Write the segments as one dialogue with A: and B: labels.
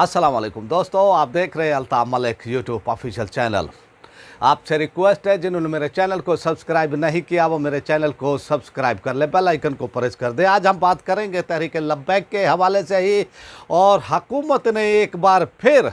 A: अस्सलाम वालेकुम दोस्तों, आप देख रहे हैं Altaf Malik YouTube official channel. आपसे रिक्वेस्ट है, जिन्होंने मेरे चैनल को सब्सक्राइब नहीं किया वो मेरे चैनल को सब्सक्राइब कर ले, बेल आइकन को प्रेस कर दे। आज हम बात करेंगे तहरीक लब्बैक के हवाले से ही, और हुकूमत ने एक बार फिर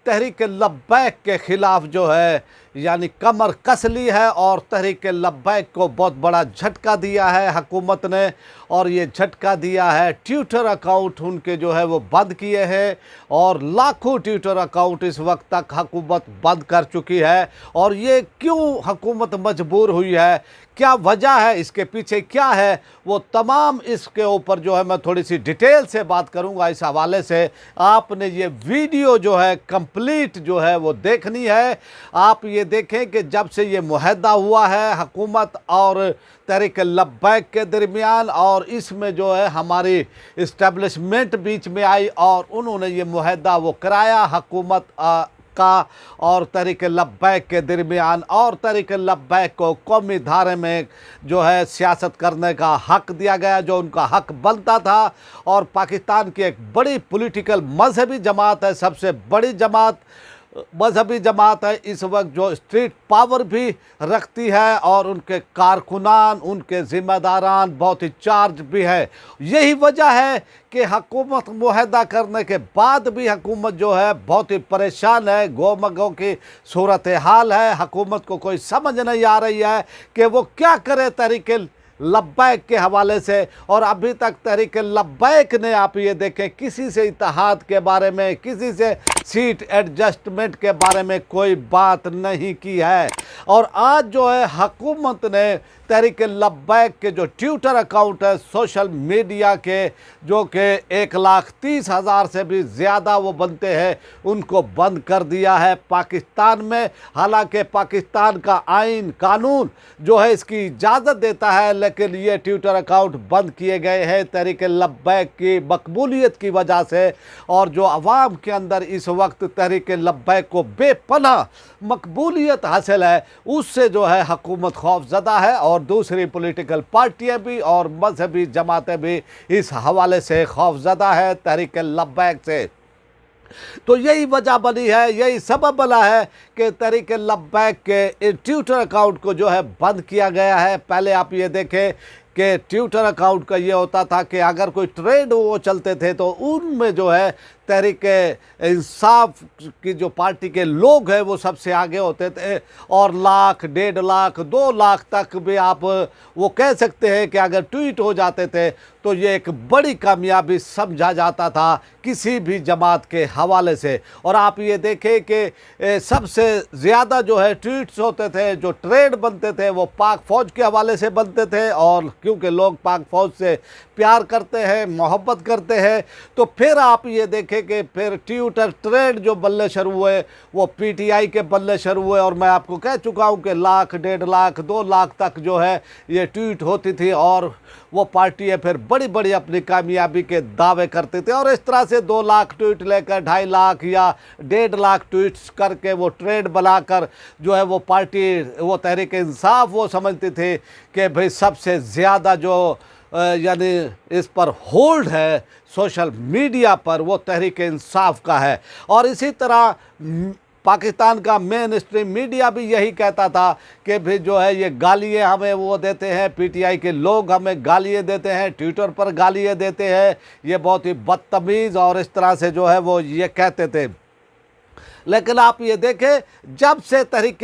A: तहरीक लब्बैक के ख़िलाफ़ जो है यानी कमर कस ली है और तहरीक लब्बैक को बहुत बड़ा झटका दिया है हुकूमत ने। और ये झटका दिया है, ट्विटर अकाउंट उनके जो है वो बंद किए हैं, और लाखों ट्विटर अकाउंट इस वक्त तक हुकूमत बंद कर चुकी है। और ये क्यों हुकूमत मजबूर हुई है, क्या वजह है, इसके पीछे क्या है, वो तमाम इसके ऊपर जो है मैं थोड़ी सी डिटेल से बात करूंगा। इस हवाले से आपने ये वीडियो जो है कंप्लीट जो है वो देखनी है। आप ये देखें कि जब से ये मुआहदा हुआ है हुकूमत और तहरीक लब्बैक के दरमियान, और इसमें जो है हमारी इस्टेब्लिशमेंट बीच में आई और उन्होंने ये मुआहदा वो कराया हुकूमत का और तहरीक लब्बैक के दरमियान, और तहरीक लब्बैक को कौमी धारे में जो है सियासत करने का हक़ दिया गया, जो उनका हक़ बनता था। और पाकिस्तान की एक बड़ी पॉलिटिकल मजहबी जमात है, सबसे बड़ी जमात मजहबी जमात है इस वक्त, जो स्ट्रीट पावर भी रखती है, और उनके कारकुनान, उनके ज़िम्मेदारान बहुत ही चार्ज भी है। यही वजह है कि हुकूमत मुआहदा करने के बाद भी हुकूमत जो है बहुत ही परेशान है, गोमगों की सूरत हाल है। हुकूमत को कोई समझ नहीं आ रही है कि वो क्या करे तहरीक लब्बैक के हवाले से। और अभी तक तहरीक लब्बैक ने, आप ये देखें, किसी से इत्तेहाद के बारे में, किसी से सीट एडजस्टमेंट के बारे में कोई बात नहीं की है। और आज जो है हुकूमत ने तहरीक लब्बैक के जो ट्विटर अकाउंट है सोशल मीडिया के, जो कि 1,30,000 से भी ज़्यादा वो बनते हैं, उनको बंद कर दिया है पाकिस्तान में। हालांकि पाकिस्तान का आइन कानून जो है इसकी इजाज़त देता है, लेकिन ये ट्विटर अकाउंट बंद किए गए हैं तहरीक लब्बैक की मकबूलियत की वजह से। और जो अवाम के अंदर इस वक्त तहरीक लब्बैक को बेपनाह मकबूलियत हासिल है, उससे जो है हुकूमत खौफज़दा है, और दूसरी पॉलिटिकल पार्टियां भी और मजहबी जमातें भी इस हवाले से खौफज़दा है तहरीक लब्बैक से। तो यही वजह बनी है, यही सबब बना है कि तहरीक लब्बैक के ट्विटर अकाउंट को जो है बंद किया गया है। पहले आप ये देखें कि ट्विटर अकाउंट का ये होता था कि अगर कोई ट्रेड वो चलते थे तो उनमें जो है तहरीक इंसाफ की जो पार्टी के लोग हैं वो सबसे आगे होते थे, और लाख, 1.5 लाख, 2 लाख तक भी आप वो कह सकते हैं कि अगर ट्वीट हो जाते थे तो ये एक बड़ी कामयाबी समझा जाता था किसी भी जमात के हवाले से। और आप ये देखें कि सबसे ज़्यादा जो है ट्वीट्स होते थे, जो ट्रेड बनते थे वो पाक फ़ौज के हवाले से बनते थे, और क्योंकि लोग पाक फ़ौज से प्यार करते हैं, मोहब्बत करते हैं, तो फिर आप ये देखें कि फिर ट्विटर ट्रेड जो बल्ले शुरू हुए वो पीटीआई के बल्ले शुरू हुए। और मैं आपको कह चुका हूँ कि लाख, 1.5 लाख, 2 लाख तक जो है ये ट्वीट होती थी, और वो पार्टियाँ फिर बड़ी बड़ी अपनी कामयाबी के दावे करते थे। और इस तरह से 2 लाख ट्वीट लेकर 2.5 लाख या 1.5 लाख ट्वीट्स करके वो ट्रेड बनाकर जो है वो पार्टी, वो तहरीक इंसाफ वो समझती थी कि भाई सबसे ज़्यादा जो यानी इस पर होल्ड है सोशल मीडिया पर वो तहरीक इंसाफ का है। और इसी तरह पाकिस्तान का मेन स्ट्रीम मीडिया भी यही कहता था कि भी जो है ये गालियाँ हमें वो देते हैं, पीटीआई के लोग हमें गालियाँ देते हैं, ट्विटर पर गालियाँ देते हैं, ये बहुत ही बदतमीज़, और इस तरह से जो है वो ये कहते थे। लेकिन आप ये देखें, जब से तहरीक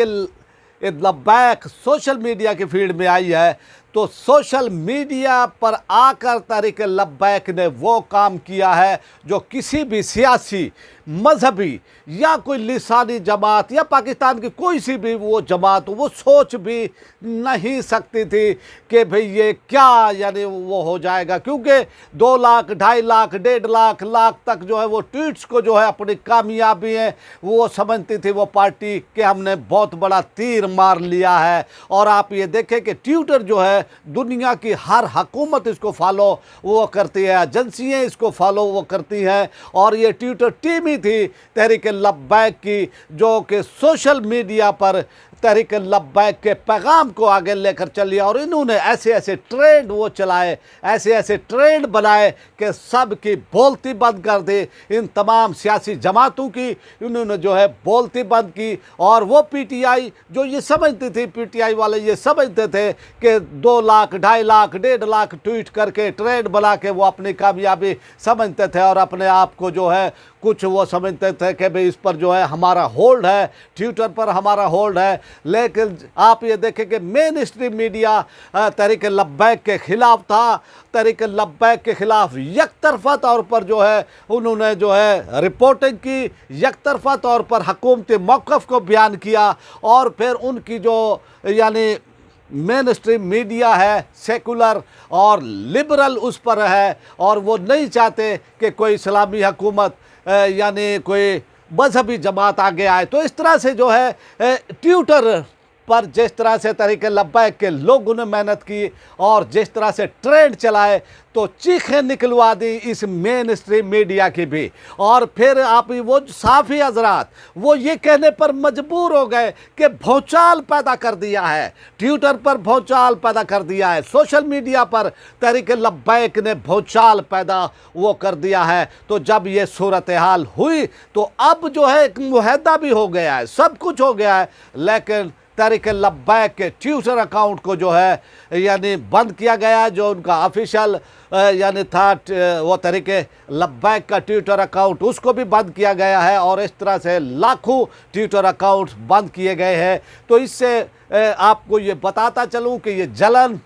A: लब्बैक सोशल मीडिया की फील्ड में आई है तो सोशल मीडिया पर आकर तहरीक लब्बैक ने वो काम किया है जो किसी भी सियासी, मजहबी या कोई लिसानी जमात या पाकिस्तान की कोई सी भी वो जमात वो सोच भी नहीं सकती थी कि भाई ये क्या यानी वो हो जाएगा। क्योंकि 2 लाख, 2.5 लाख, 1.5 लाख तक जो है वो ट्वीट्स को जो है अपनी कामयाबी है वो समझती थी वो पार्टी कि हमने बहुत बड़ा तीर मार लिया है। और आप ये देखें कि ट्विटर जो है दुनिया की हर हुकूमत इसको फॉलो वो करती है, एजेंसियाँ इसको फॉलो वो करती हैं। और ये ट्विटर टीम ही थी तहरीक लब्बैक की, जो कि सोशल मीडिया पर तहरीक लब्बैक के पैगाम को आगे लेकर चली और इन्होंने ऐसे ऐसे ट्रेंड वो चलाए, ऐसे ऐसे ट्रेंड बनाए कि सब की बोलती बंद कर दी। इन तमाम सियासी जमातों की इन्होंने जो है बोलती बंद की। और वो पीटीआई जो ये समझती थी, पीटीआई वाले ये समझते थे कि 2 लाख 2.5 लाख 1.5 लाख ट्वीट करके ट्रेंड बना के वो अपनी कामयाबी समझते थे और अपने आप को जो है कुछ वो समझते थे कि भाई इस पर जो है हमारा होल्ड है, ट्विटर पर हमारा होल्ड है। लेकिन आप ये देखें कि मेन स्ट्रीम मीडिया तहरीक लब्बैक के खिलाफ था। तहरीक लब्बैक के खिलाफ यकतरफा तौर पर जो है उन्होंने जो है रिपोर्टिंग की, यकतरफा तौर पर हुकूमती मौक़िफ़ को बयान किया। और फिर उनकी जो यानी मेन स्ट्रीम मीडिया है सेकुलर और लिबरल उस पर है और वो नहीं चाहते कि कोई इस्लामी हुकूमत यानी कोई मजहबी जमात आगे आए। तो इस तरह से जो है ट्विटर पर जिस तरह से तहरीक लब्बैक के लोगों ने मेहनत की और जिस तरह से ट्रेंड चलाए तो चीखें निकलवा दी इस मेन स्ट्रीम मीडिया की भी। और फिर आप वो साफ़ी हजरात वो ये कहने पर मजबूर हो गए कि भौचाल पैदा कर दिया है, ट्विटर पर भौचाल पैदा कर दिया है, सोशल मीडिया पर तहरीक लब्बैक ने भौचाल पैदा वो कर दिया है। तो जब ये सूरत हाल हुई तो अब जो है एक मुआहदा भी हो गया है, सब कुछ हो गया है, लेकिन तहरीक लब्बैक के ट्विटर अकाउंट को जो है यानी बंद किया गया है। जो उनका ऑफिशियल यानी था वो तहरीक लब्बैक का ट्विटर अकाउंट उसको भी बंद किया गया है और इस तरह से लाखों ट्विटर अकाउंट्स बंद किए गए हैं। तो इससे आपको ये बताता चलूँ कि ये जलन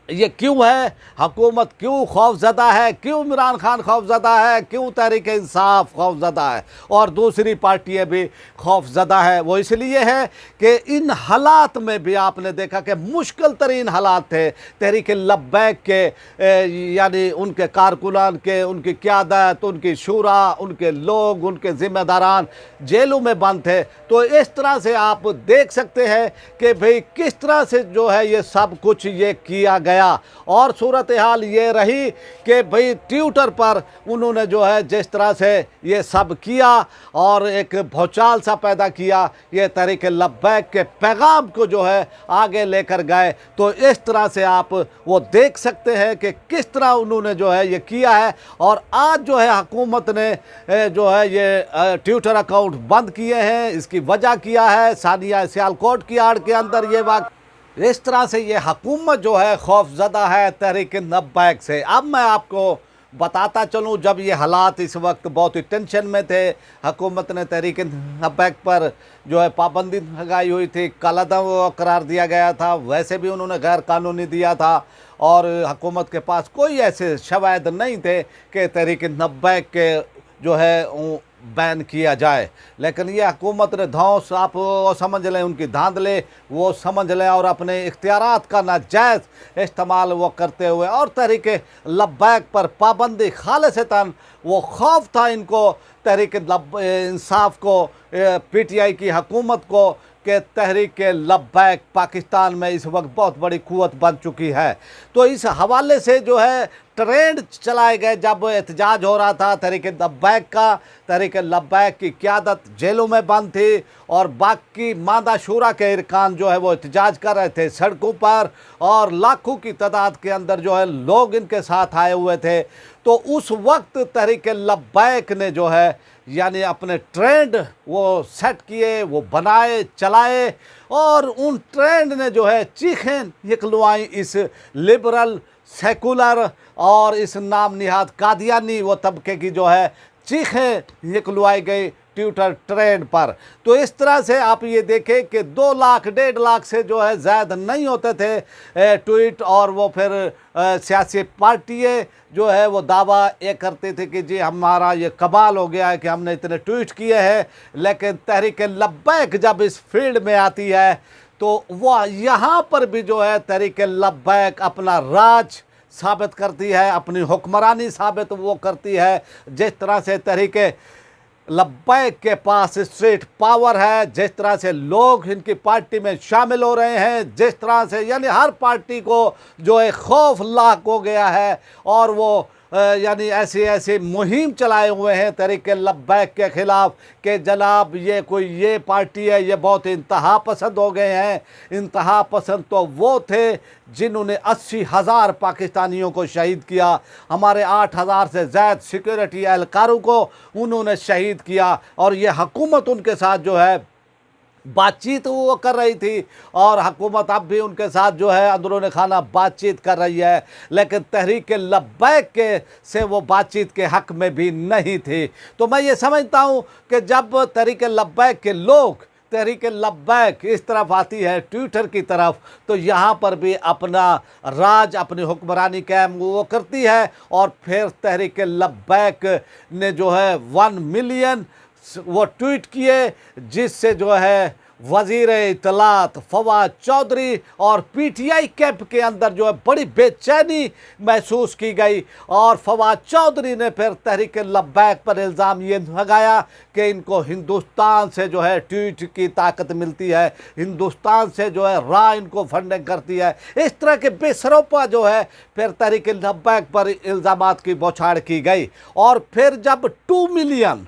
A: ये क्यों है, हुकूमत क्यों खौफज़दा है, क्यों इमरान खान खौफज़दा है, क्यों तहरीक इंसाफ खौफज़दा है और दूसरी पार्टियां भी खौफज़दा है। वो इसलिए है कि इन हालात में भी आपने देखा कि मुश्किल तरीन हालात थे। तहरीक लब्बैक के यानी उनके कारकुनान के, उनकी क़यादत, उनकी शूरा, उनके लोग, उनके ज़िम्मेदारान जेलों में बंद थे। तो इस तरह से आप देख सकते हैं कि भाई किस तरह से जो है ये सब कुछ ये किया गया। और सूरत हाल ये रही कि भाई ट्विटर पर उन्होंने जो है जिस तरह से ये सब किया और एक भौचाल सा पैदा किया, ये तहरीक लब्बैक के पैगाम को जो है आगे लेकर गए। तो इस तरह से आप वो देख सकते हैं कि किस तरह उन्होंने जो है ये किया है। और आज जो है हुकूमत ने जो है ये ट्विटर अकाउंट बंद किए हैं, इसकी वजह किया है सानिया सियालकोट की आड़ के अंदर ये वाक़। इस तरह से ये हुकूमत जो है खौफज़दा है तहरीक लब्बैक से। अब मैं आपको बताता चलूँ, जब ये हालात इस वक्त बहुत ही टेंशन में थे, हुकूमत ने तहरीक लब्बैक पर जो है पाबंदी लगाई हुई थी, कालादम करार दिया गया था, वैसे भी उन्होंने गैर कानूनी दिया था और हुकूमत के पास कोई ऐसे शवाहिद नहीं थे कि तहरीक लब्बैक के जो है बैन किया जाए। लेकिन ये हुकूमत ने धौंस आप वो समझ लें, उनकी धांधले वो समझ लें और अपने इख्तियारात का नाजायज़ इस्तेमाल वो करते हुए और तहरीक लब्बैक पर पाबंदी खालिसतन वो खौफ था इनको तहरीक इंसाफ को, पीटीआई की हुकूमत को कि तहरीक लब्बैक पाकिस्तान में इस वक्त बहुत बड़ी क़ुव्वत बन चुकी है। तो इस हवाले से जो है ट्रेंड चलाए गए। जब एहतजाज हो रहा था तहरीक लब्बैक का, तहरीक लब्बैक की क़यादत जेलों में बंद थी और बाकी मादा शूरा के अरकान जो है वो एहतजाज कर रहे थे सड़कों पर और लाखों की तादाद के अंदर जो है लोग इनके साथ आए हुए थे। तो उस वक्त तहरीक लब्बैक ने जो है यानी अपने ट्रेंड वो सेट किए, वो बनाए, चलाए और उन ट्रेंड ने जो है चीखें निकलवाई इस लिबरल, सेकुलर और इस नाम निहाद कादियानी वो तबके की जो है चीखें निकलवाई गई ट्विटर ट्रेंड पर। तो इस तरह से आप ये देखें कि 2 लाख 1.5 लाख से जो है ज़्यादा नहीं होते थे ट्वीट और वो फिर सियासी पार्टियाँ जो है वो दावा ये करते थे कि जी हमारा ये कमाल हो गया है कि हमने इतने ट्वीट किए हैं। लेकिन तहरीक लब्बैक जब इस फील्ड में आती है तो वह यहाँ पर भी जो है तहरीक लब्बैक अपना राज साबित करती है, अपनी हुक्मरानी साबित वो करती है। जिस तरह से तहरीक लब्बैक के पास स्ट्रेट पावर है, जिस तरह से लोग इनकी पार्टी में शामिल हो रहे हैं, जिस तरह से यानी हर पार्टी को जो है खौफ लाक हो गया है और वो यानी ऐसी ऐसी मुहिम चलाए हुए हैं तहरीक लब्बैक के ख़िलाफ़ कि जनाब ये पार्टी है, ये बहुत इंतहा पसंद हो गए हैं। इंतहा पसंद तो वो थे जिन्होंने 80,000 पाकिस्तानियों को शहीद किया, हमारे 8,000 से ज़्यादा सिक्योरिटी एहलकारों को उन्होंने शहीद किया। और ये हुकूमत उनके साथ जो है बातचीत वो कर रही थी, और हुकूमत अब भी उनके साथ जो है अंदरूनी खाना बातचीत कर रही है, लेकिन तहरीक लब्बैक के से वो बातचीत के हक़ में भी नहीं थी। तो मैं ये समझता हूँ कि जब तहरीक लब्बैक के लोग तहरीक लब्बैक इस तरफ आती है ट्विटर की तरफ, तो यहाँ पर भी अपना राज, अपनी हुक्मरानी कायम वो करती है। और फिर तहरीक लब्बैक ने जो है 1 मिलियन वो ट्वीट किए, जिससे जो है वज़ीर इत्तलात फवाद चौधरी और पीटीआई कैंप के अंदर जो है बड़ी बेचैनी महसूस की गई। और फवाद चौधरी ने फिर तहरीक लब्बैक पर इल्ज़ाम ये लगाया कि इनको हिंदुस्तान से जो है ट्वीट की ताकत मिलती है, हिंदुस्तान से जो है रा इनको फंडिंग करती है। इस तरह के बेसरोपा जो है फिर तहरीक लब्बैक पर इल्ज़ामात की बौछार की गई। और फिर जब 2 मिलियन,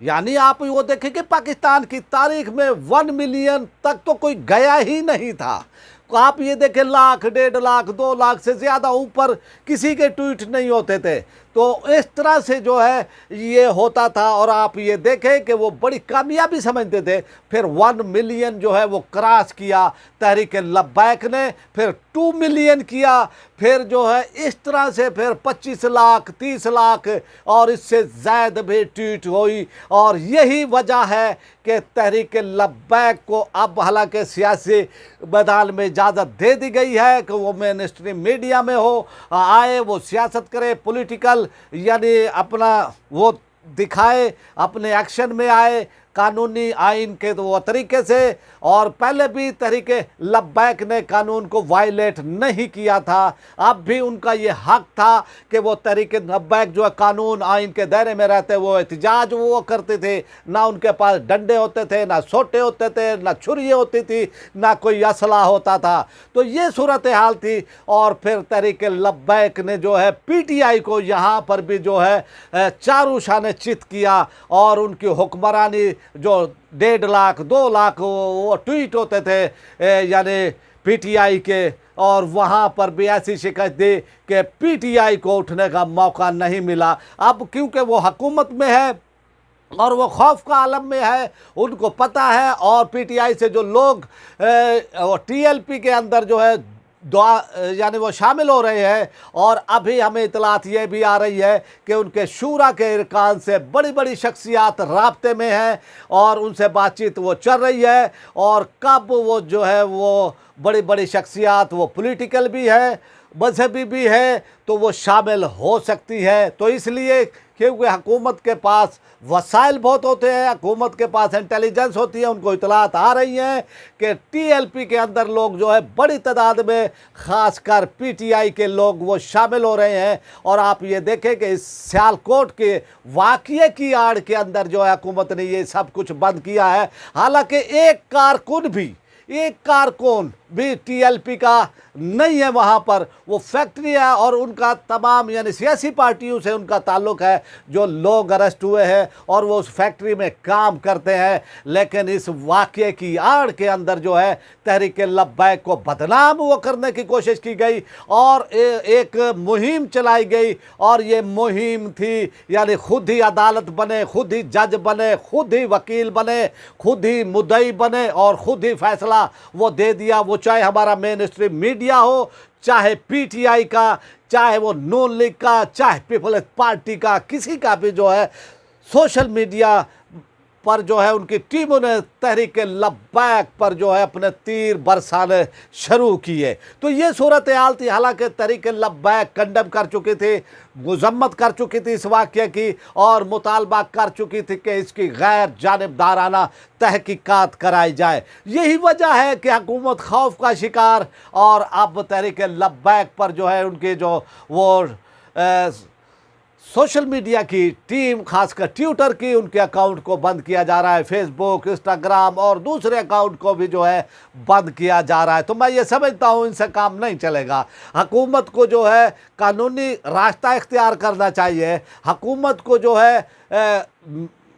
A: यानी आप वो देखें कि पाकिस्तान की तारीख में 1 मिलियन तक तो कोई गया ही नहीं था। आप ये देखें, लाख, 1.5 लाख, 2 लाख से ज़्यादा ऊपर किसी के ट्वीट नहीं होते थे। तो इस तरह से जो है ये होता था, और आप ये देखें कि वो बड़ी कामयाबी समझते थे। फिर 1 मिलियन जो है वो क्रॉस किया तहरीक लब्बैक ने, फिर 2 मिलियन किया, फिर जो है इस तरह से फिर 25 लाख, 30 लाख और इससे ज़्यादा भी ट्वीट हुई। और यही वजह है कि तहरीक लब्बैक को अब हालांकि सियासी मैदान में इजाज़त दे दी गई है कि वो मेन स्ट्रीम मीडिया में हो, आए, वो सियासत करे, पॉलिटिकल यानी अपना वो दिखाए, अपने एक्शन में आए कानूनी आइन के वो तरीके से। और पहले भी तहरीक लब्बैक ने कानून को वायलेट नहीं किया था, अब भी उनका ये हक था कि वो तहरीक लब्बैक जो है कानून आइन के दायरे में रहते वो एहतजाज वो करते थे। ना उनके पास डंडे होते थे, ना सोटे होते थे, ना छुरी होती थी, ना कोई असला होता था। तो ये सूरत हाल थी। और फिर तहरीक लब्बैक ने जो है पीटीआई को यहाँ पर भी जो है चारू शाने चित किया, और उनकी हुक्मरानी जो 1.5 लाख, 2 लाख वो ट्वीट होते थे यानी पीटीआई के, और वहाँ पर भी ऐसी शिकायत दी कि पीटीआई को उठने का मौका नहीं मिला। अब क्योंकि वो हुकूमत में है और वो खौफ का आलम में है, उनको पता है। और पीटीआई से जो लोग टीएलपी के अंदर जो है यानी वो शामिल हो रहे हैं, और अभी हमें इतलात ये भी आ रही है कि उनके शूरा के इरकान से बड़ी बड़ी शख्सियात राब्ते में हैं और उनसे बातचीत वो चल रही है। और कब वो जो है वो बड़ी बड़ी शख्सियात, वो पॉलिटिकल भी है, मजहबी भी है, तो वो शामिल हो सकती है। तो इसलिए क्योंकि हुकूमत के पास वसाइल बहुत होते हैं, हुकूमत के पास इंटेलिजेंस होती है, उनको इतलात आ रही हैं कि टीएलपी के अंदर लोग जो है बड़ी तादाद में ख़ासकर पीटीआई के लोग वो शामिल हो रहे हैं। और आप ये देखें कि इस सियालकोट के वाक़ये की आड़ के अंदर जो है हुकूमत ने ये सब कुछ बंद किया है। हालांकि एक कारकुन भी टीएलपी का नहीं है वहाँ पर, वो फैक्ट्री है और उनका तमाम यानी सियासी पार्टियों से उनका ताल्लुक़ है। जो लोग अरेस्ट हुए हैं और वो उस फैक्ट्री में काम करते हैं, लेकिन इस वाक़ये की आड़ के अंदर जो है तहरीक लब्बैक को बदनाम वो करने की कोशिश की गई और एक मुहिम चलाई गई। और ये मुहिम थी यानी खुद ही अदालत बने, खुद ही जज बने, खुद ही वकील बने, खुद ही मुद्दई बने और खुद ही फैसला वो दे दिया। वो चाहे हमारा मेन स्ट्रीम मीडिया हो, चाहे पीटीआई का, चाहे वो नून लीग का, चाहे पीपल्स पार्टी का, किसी का भी जो है सोशल मीडिया पर जो है उनकी टीमों ने तहरीक लब्बैक पर जो है अपने तीर बरसाने शुरू किए। तो ये सूरत हाल थी। हालांकि तहरीक लब्बैक कंडम कर चुकी थी, मजम्मत कर चुकी थी इस वाक़ये की और मुतालबा कर चुकी थी कि इसकी गैर जानिबदाराना तहकीकात कराई जाए। यही वजह है कि हुकूमत खौफ का शिकार और अब तहरीक लब्बैक पर जो है उनके जो वो सोशल मीडिया की टीम, खासकर ट्विटर की, उनके अकाउंट को बंद किया जा रहा है। फेसबुक, इंस्टाग्राम और दूसरे अकाउंट को भी जो है बंद किया जा रहा है। तो मैं ये समझता हूँ इनसे काम नहीं चलेगा। हुकूमत को जो है कानूनी रास्ता इख्तियार करना चाहिए। हुकूमत को जो है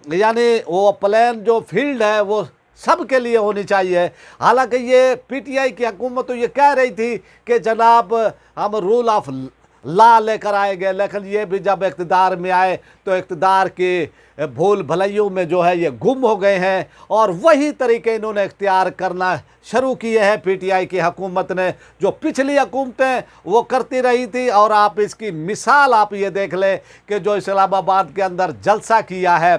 A: यानी वो प्लेन जो फील्ड है वो सब के लिए होनी चाहिए। हालांकि ये पीटीआई की हुकूमत तो ये कह रही थी कि जनाब हम रूल ऑफ ला लेकर आएंगे, लेकिन ये भी जब इक़्तिदार में आए तो इक़्तिदार के भूल भलाइयों में जो है ये गुम हो गए हैं और वही तरीके इन्होंने इख्तियार करना शुरू किए हैं। पीटीआई की हुकूमत ने जो पिछली हुकूमतें वो करती रही थी, और आप इसकी मिसाल आप ये देख लें कि जो इस्लामाबाद के अंदर जलसा किया है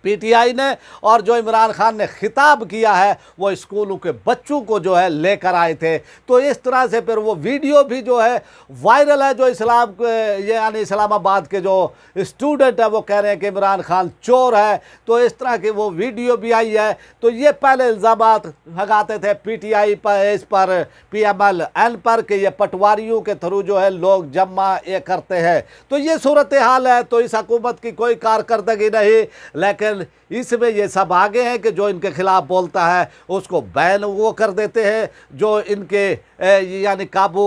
A: पीटीआई ने, और जो इमरान खान ने खिताब किया है वो स्कूलों के बच्चों को जो है लेकर आए थे। तो इस तरह से फिर वो वीडियो भी जो है वायरल है। जो यानी इस्लामाबाद के जो स्टूडेंट है वो कह रहे हैं कि इमरान खान चोर है, तो इस तरह की वो वीडियो भी आई है। तो ये पहले इल्ज़ामात लगाते थे पीटीआई पर, इस पर PMLN पर, कि ये पटवारियों के थ्रू जो है लोग जमा ये करते हैं। तो ये सूरत हाल है। तो इस हुकूमत की कोई कारकर्दगी नहीं, लेकिन इसमें ये सब आगे हैं कि जो इनके खिलाफ बोलता है उसको बैन वो कर देते हैं, जो इनके यानी काबू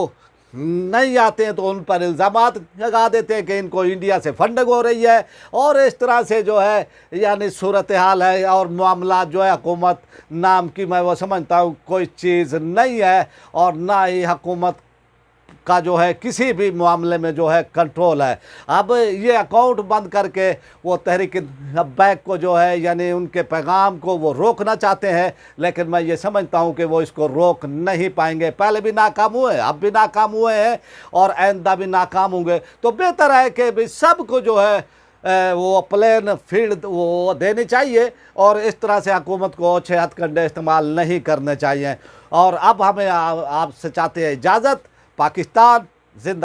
A: नहीं आते हैं तो उन पर इल्ज़ामात लगा देते हैं कि इनको इंडिया से फंडिंग हो रही है। और इस तरह से जो है यानी सूरत हाल है। और मामला जो है हुकूमत नाम की मैं वो समझता हूँ कोई चीज़ नहीं है, और ना ही हुकूमत का जो है किसी भी मामले में जो है कंट्रोल है। अब ये अकाउंट बंद करके वो तहरीक लब्बैक को जो है यानी उनके पैगाम को वो रोकना चाहते हैं, लेकिन मैं ये समझता हूँ कि वो इसको रोक नहीं पाएंगे। पहले भी नाकाम हुए, अब भी नाकाम हुए हैं और आइंदा भी नाकाम होंगे। तो बेहतर है कि भाई सबको जो है वो प्लेन फील्ड वो देनी चाहिए, और इस तरह से हुकूमत को अच्छे हथकंडे इस्तेमाल नहीं करने चाहिए। और अब हमें आपसे चाहते हैं इजाज़त। पाकिस्तान जिंदा।